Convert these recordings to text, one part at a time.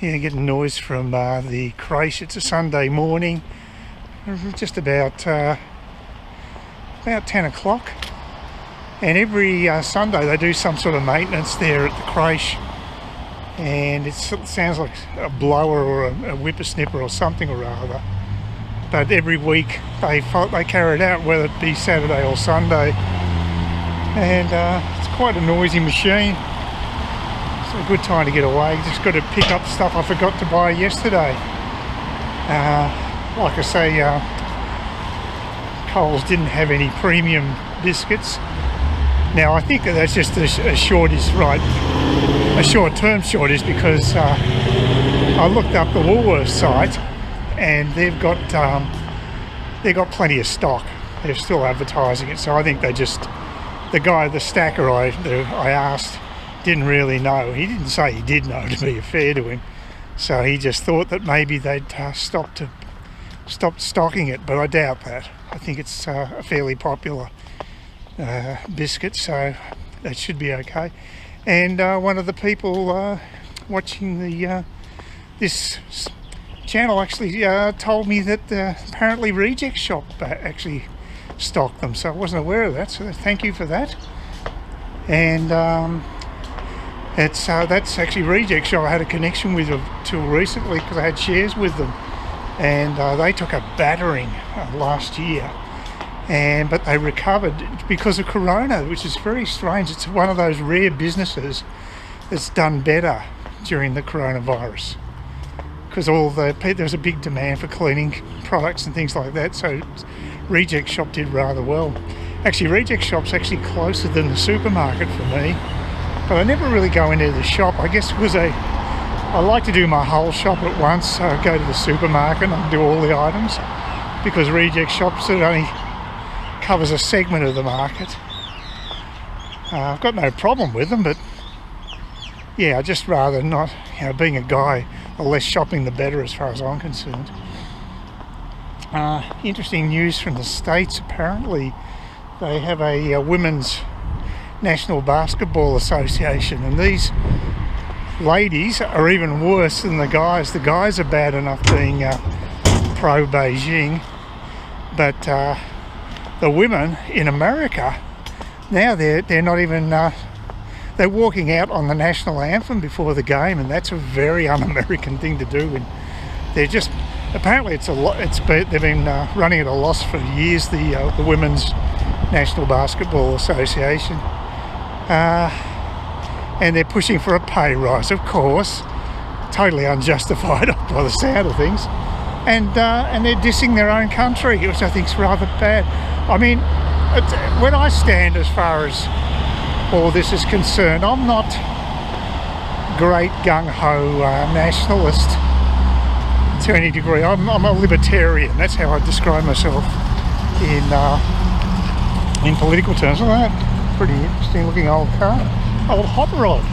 Yeah, getting noise from the creche. It's a Sunday morning, just about 10 o'clock, and every Sunday they do some sort of maintenance there at the creche, and it sounds like a blower or a whippersnipper or something or other. But every week they carry it out, whether it be Saturday or Sunday, and it's quite a noisy machine. It's a good time to get away. Just got to pick up stuff I forgot to buy yesterday. Like I say, Coles didn't have any premium biscuits. Now I think that's just a shortage, right? A short-term shortage, because I looked up the Woolworths site and they've got plenty of stock. They're still advertising it, so I think they just, the stacker I asked didn't really know. He didn't say he did know, to be fair to him. So he just thought that maybe they'd stopped stocking it, but I doubt that. I think it's a fairly popular biscuit, so that should be okay. And one of the people watching this channel actually told me that apparently Reject Shop actually stocked them, so I wasn't aware of that, so thank you for that. And that's actually Reject Shop. I had a connection with them till recently because I had shares with them, and they took a battering last year, but they recovered because of Corona, which is very strange. It's one of those rare businesses that's done better during the coronavirus, because there was a big demand for cleaning products and things like that, so Reject Shop did rather well. Actually, Reject Shop's actually closer than the supermarket for me, but I never really go into the shop. I guess because I like to do my whole shop at once, so I go to the supermarket and I do all the items, because Reject Shops, it only covers a segment of the market. I've got no problem with them, but yeah, I just rather not, being a guy, the less shopping the better as far as I'm concerned. Interesting news from the States. Apparently they have a women's National Basketball Association, and these ladies are even worse than the guys. The guys are bad enough being pro-Beijing, but the women in America, now they're not even, they're walking out on the national anthem before the game, and that's a very un-American thing to do. And they're just, apparently they've been running at a loss for years, the Women's National Basketball Association, and they're pushing for a pay rise, of course, totally unjustified by the sound of things, and they're dissing their own country, which I think is rather bad. I mean, when I stand as far as all this is concerned, I'm not great gung-ho nationalist to any degree. I'm a libertarian. That's how I describe myself in political terms. Look at that pretty interesting looking old car, old hot rod.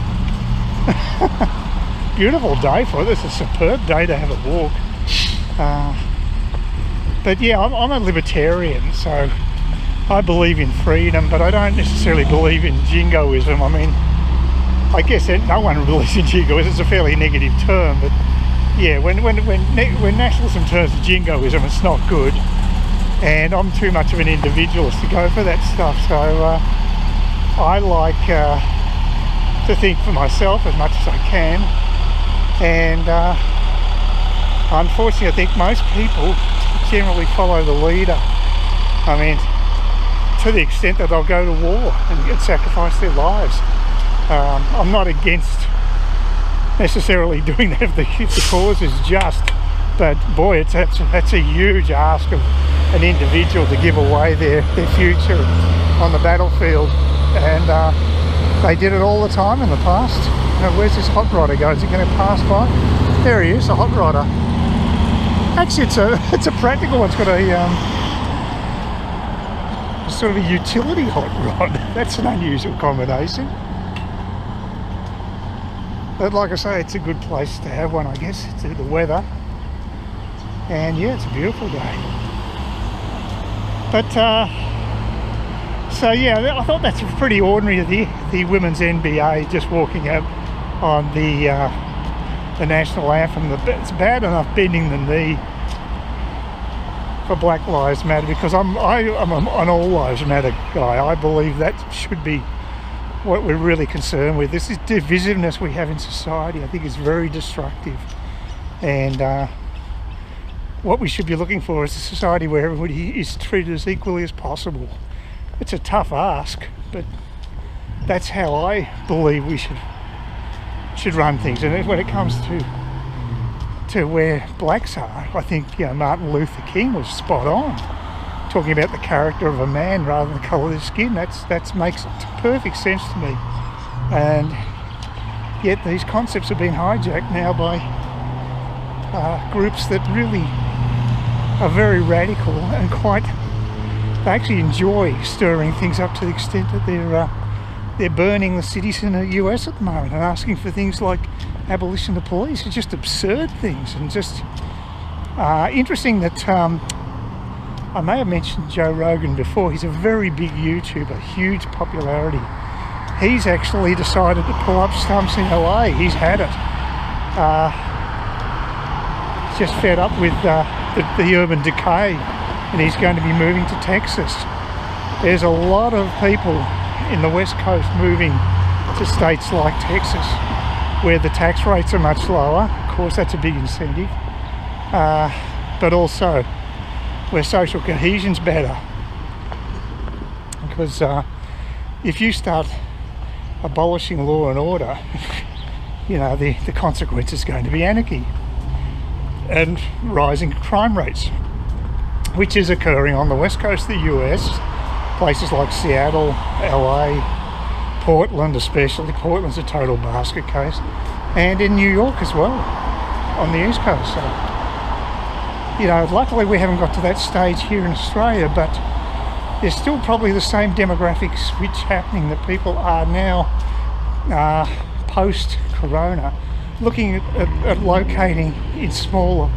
Beautiful day for it. It's a superb day to have a walk. But yeah, I'm a libertarian, so I believe in freedom, but I don't necessarily believe in jingoism. I mean, I guess that no one believes in jingoism. It's a fairly negative term, but yeah, when nationalism turns to jingoism, it's not good. And I'm too much of an individualist to go for that stuff, so I like to think for myself as much as I can. And unfortunately, I think most people generally follow the leader. I mean, to the extent that they'll go to war and sacrifice their lives. I'm not against necessarily doing that if the cause is just, but boy, that's a huge ask of an individual to give away their future on the battlefield, and they did it all the time in the past. Where's this hot rodder go? Is he going to pass by? There he is, a hot rodder. Actually, it's a practical one. It's got a sort of a utility hot rod. That's an unusual combination. But like I say, it's a good place to have one, I guess, to the weather. And yeah, it's a beautiful day. But so yeah, I thought that's pretty ordinary. The women's NBA just walking out on the the national anthem. It's bad enough bending the knee for Black Lives Matter, because I'm an all lives matter guy. I believe that should be what we're really concerned with. This is divisiveness we have in society. I think it's very destructive, and what we should be looking for is a society where everybody is treated as equally as possible. It's a tough ask, but that's how I believe we should run things. And when it comes to where blacks are, I think Martin Luther King was spot on, talking about the character of a man rather than the colour of his skin. That makes perfect sense to me. And yet these concepts have been hijacked now by groups that really are very radical and they actually enjoy stirring things up to the extent that they're burning the cities in the US at the moment and asking for things like abolition of police. It's just absurd things, and just interesting that I may have mentioned Joe Rogan before. He's a very big YouTuber, huge popularity. He's actually decided to pull up stumps in LA. He's had it. Just fed up with the urban decay, and he's going to be moving to Texas. There's a lot of people in the West Coast moving to states like Texas, where the tax rates are much lower. Of course, that's a big incentive, but also where social cohesion's better, because if you start abolishing law and order, the consequence is going to be anarchy and rising crime rates, which is occurring on the west coast of the US, places like Seattle, LA, Portland especially. Portland's a total basket case, and in New York as well, on the east coast. So, luckily we haven't got to that stage here in Australia, but there's still probably the same demographic switch happening, that people are now, post-corona, looking at locating in smaller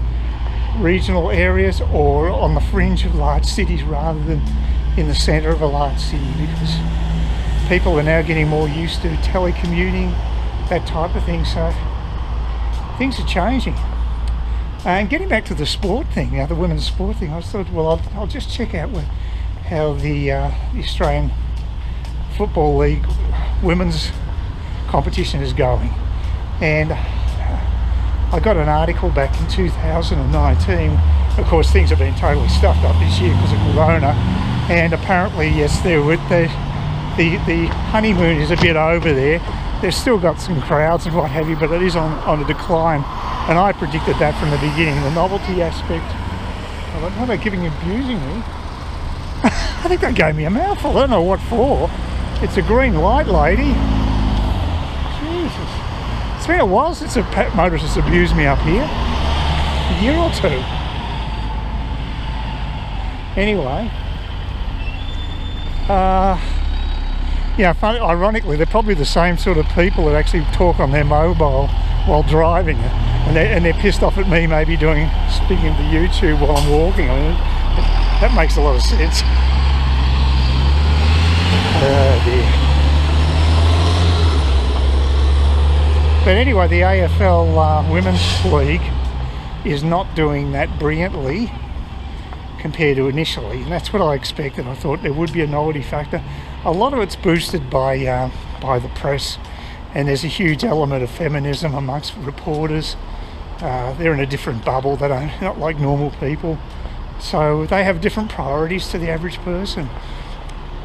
regional areas or on the fringe of large cities rather than in the centre of a large city, because people are now getting more used to telecommuting, that type of thing. So things are changing. And getting back to the sport thing, the women's sport thing, I thought, well, I'll just check out how the Australian Football League women's competition is going. And I got an article back in 2019. Of course, things have been totally stuffed up this year because of Corona, and apparently, yes, the honeymoon is a bit over there. They've still got some crowds and what have you, but it is on a decline, and I predicted that from the beginning. The novelty aspect. Are they abusing me? I think they gave me a mouthful. I don't know what for. It's a green light, lady. Jesus. It's been a while since a motorist has abused me up here. A year or two. Anyway. Funny, ironically, they're probably the same sort of people that actually talk on their mobile while driving, and they're pissed off at me maybe speaking to YouTube while I'm walking. I mean, that makes a lot of sense. Oh dear. But anyway, the AFL Women's League is not doing that brilliantly compared to initially, and that's what I expected. I thought there would be a novelty factor. A lot of it's boosted by the press, and there's a huge element of feminism amongst reporters. They're in a different bubble. They don't, not like normal people, so they have different priorities to the average person.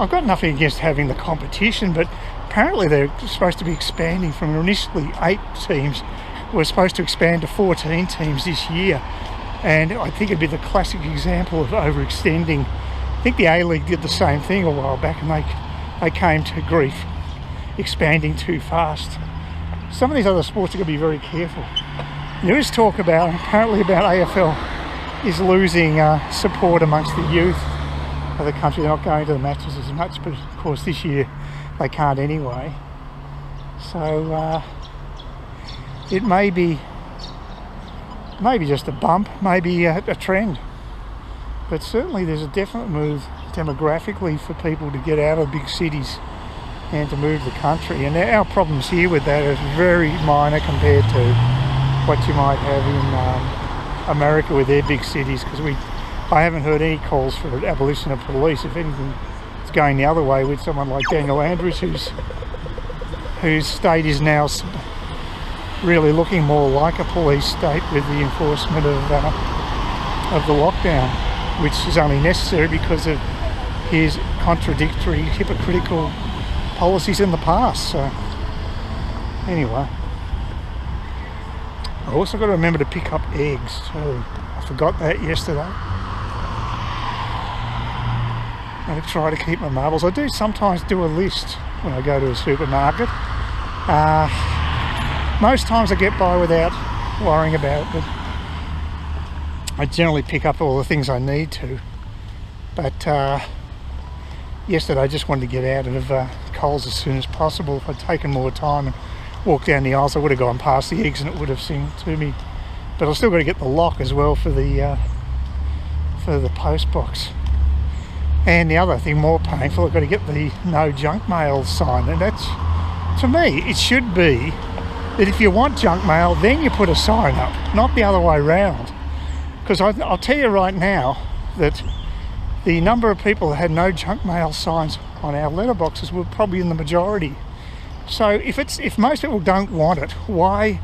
I've got nothing against having the competition, but apparently they're supposed to be expanding from initially 8 teams. We're supposed to expand to 14 teams this year, and I think it'd be the classic example of overextending. I think the A-League did the same thing a while back, and they came to grief expanding too fast. Some of these other sports are going to be very careful. There is talk apparently about AFL is losing support amongst the youth of the country. They're not going to the matches as much, but of course this year they can't anyway. So it may be just a bump, maybe a trend, but certainly there's a definite move demographically for people to get out of big cities and to move the country, and our problems here with that are very minor compared to what you might have in America with their big cities, because I haven't heard any calls for abolition of police. If anything, it's going the other way with someone like Daniel Andrews, whose state is now really looking more like a police state with the enforcement of the lockdown, which is only necessary because of his contradictory, hypocritical policies in the past. So anyway, I also got to remember to pick up eggs too. I forgot that yesterday. I'm going to try to keep my marbles. I do sometimes do a list when I go to a supermarket. Most times I get by without worrying about it, but I generally pick up all the things I need to. But yesterday I just wanted to get out of Coles as soon as possible. If I'd taken more time and walked down the aisles, I would have gone past the eggs and it would have seemed to me. But I've still got to get the lock as well for the post box. And the other thing, more painful, I've got to get the no junk mail sign. And that's, to me, it should be that if you want junk mail, then you put a sign up, not the other way around. Because I'll tell you right now that the number of people that had no junk mail signs on our letterboxes were probably in the majority. So if most people don't want it, why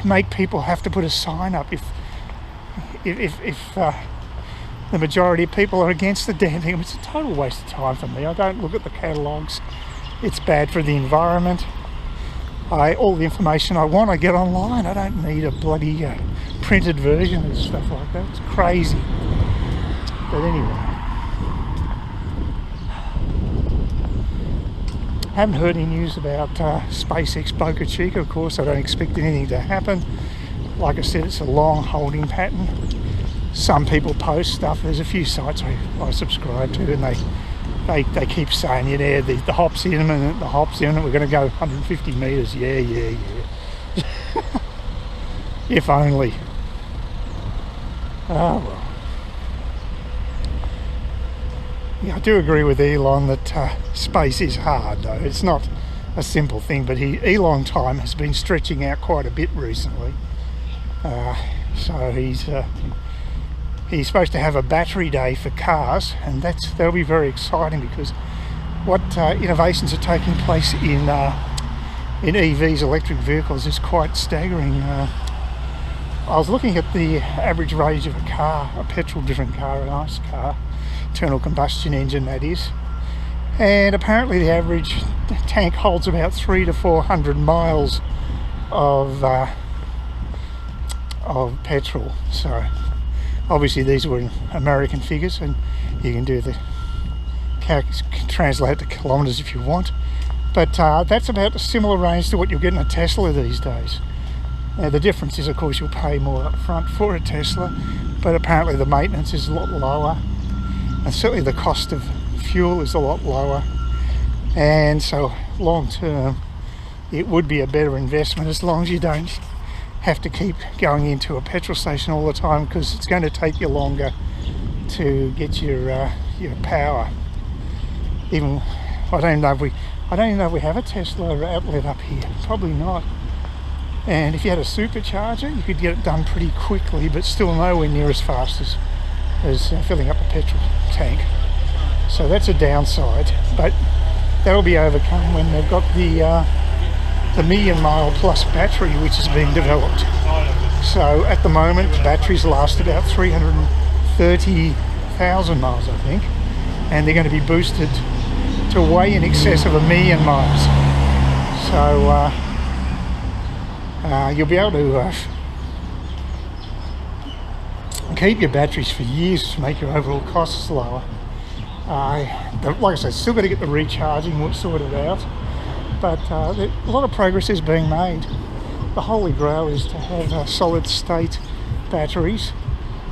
make people have to put a sign up if the majority of people are against the damn thing? It's a total waste of time for me. I don't look at the catalogues. It's bad for the environment. All the information I want I get online. I don't need a bloody printed version and stuff like that. It's crazy. But anyway, haven't heard any news about SpaceX Boca Chica. Of course, I don't expect anything to happen. Like I said, it's a long holding pattern. Some people post stuff. There's a few sites I subscribe to, and they keep saying, yeah, the hop's imminent, the hop's imminent, we're going to go 150 metres, yeah. If only. Oh well. Yeah, I do agree with Elon that space is hard though. It's not a simple thing, but Elon time has been stretching out quite a bit recently. So he's supposed to have a battery day for cars, and that'll be very exciting, because what innovations are taking place in EVs, electric vehicles, is quite staggering. I was looking at the average range of a car, a petrol-driven car, an ICE car, internal combustion engine that is, and apparently the average tank holds about 300 to 400 miles of petrol. So obviously these were American figures, and you can translate to kilometres if you want, but that's about a similar range to what you'll get in a Tesla these days. Now the difference is, of course, you'll pay more up front for a Tesla, but apparently the maintenance is a lot lower, and certainly the cost of fuel is a lot lower, and so long term it would be a better investment, as long as you don't have to keep going into a petrol station all the time, because it's going to take you longer to get your power. Even I don't even know if we have a Tesla outlet up here. Probably not. And if you had a supercharger, you could get it done pretty quickly, but still nowhere near as fast as filling up a petrol tank. So that's a downside, but that'll be overcome when they've got the million mile plus battery which is being developed. So at the moment the batteries last about 330,000 miles, I think, and they're going to be boosted to way in excess of 1 million miles. So you'll be able to keep your batteries for years to make your overall costs lower. Like I said, still got to get the recharging sorted out, but a lot of progress is being made. The holy grail is to have solid state batteries.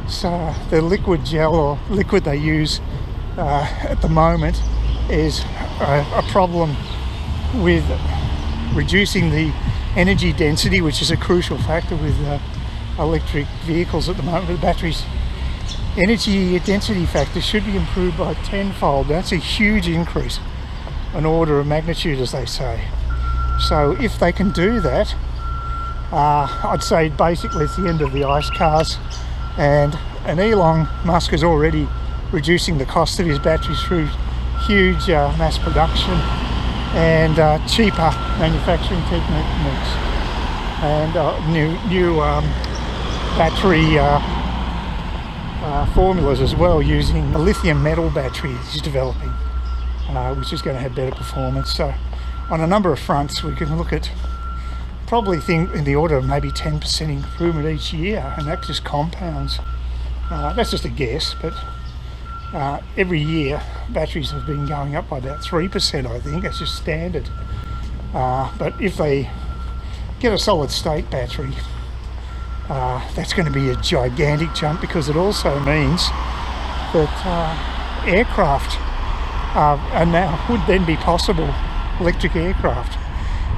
So the liquid gel or liquid they use at the moment is a problem with reducing the energy density, which is a crucial factor with electric vehicles at the moment. The batteries energy density factor should be improved by 10-fold. That's a huge increase, an order of magnitude, as they say. So if they can do that, I'd say basically it's the end of the ICE cars, and Elon Musk is already reducing the cost of his batteries through huge mass production and cheaper manufacturing techniques, and new battery formulas as well, using a lithium metal battery he's developing, which is going to have better performance. So on a number of fronts we can look at probably think in the order of maybe 10% improvement each year, and that just compounds. That's just a guess, but every year batteries have been going up by about 3%, I think. That's just standard. But if they get a solid state battery, that's going to be a gigantic jump, because it also means that aircraft are now would then be possible, electric aircraft,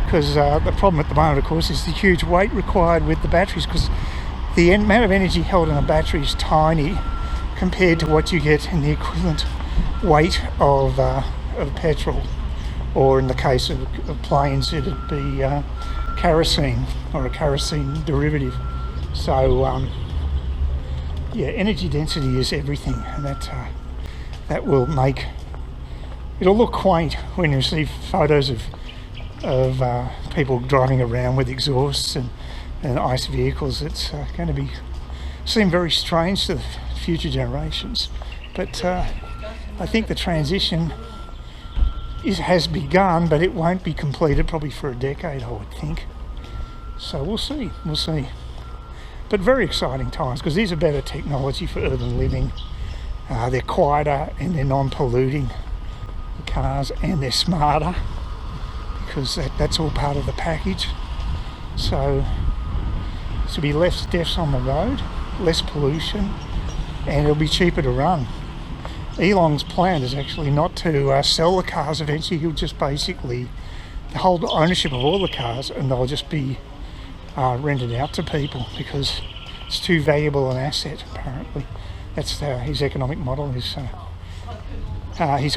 because the problem at the moment, of course, is the huge weight required with the batteries, because the amount of energy held in a battery is tiny compared to what you get in the equivalent weight of petrol, or in the case of planes it'd be kerosene, or a kerosene derivative. So yeah, energy density is everything, and that will make it'll look quaint when you see photos of people driving around with exhausts and ICE vehicles. It's going to seem very strange to the future generations, but I think the transition has begun, but it won't be completed probably for a decade, I would think. So we'll see. But very exciting times, because these are better technology for urban living. They're quieter and they're non-polluting, the cars, and they're smarter, because that's all part of the package. So there'll be less deaths on the road, less pollution, and it'll be cheaper to run. Elon's plan is actually not to sell the cars eventually. He'll just basically hold ownership of all the cars, and they'll just be rented out to people, because it's too valuable an asset, apparently. That's his economic model. He's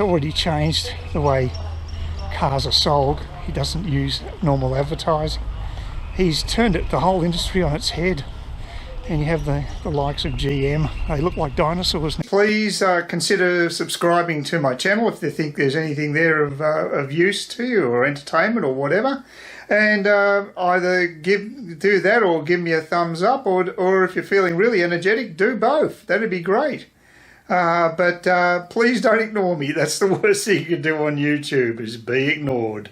already changed the way cars are sold. He doesn't use normal advertising. He's turned the whole industry on its head, and you have the likes of GM. They look like dinosaurs. Please consider subscribing to my channel if you think there's anything there of use to you, or entertainment, or whatever. And either do that, or give me a thumbs up, or if you're feeling really energetic, do both. That'd be great. But please don't ignore me. That's the worst thing you can do on YouTube, is be ignored.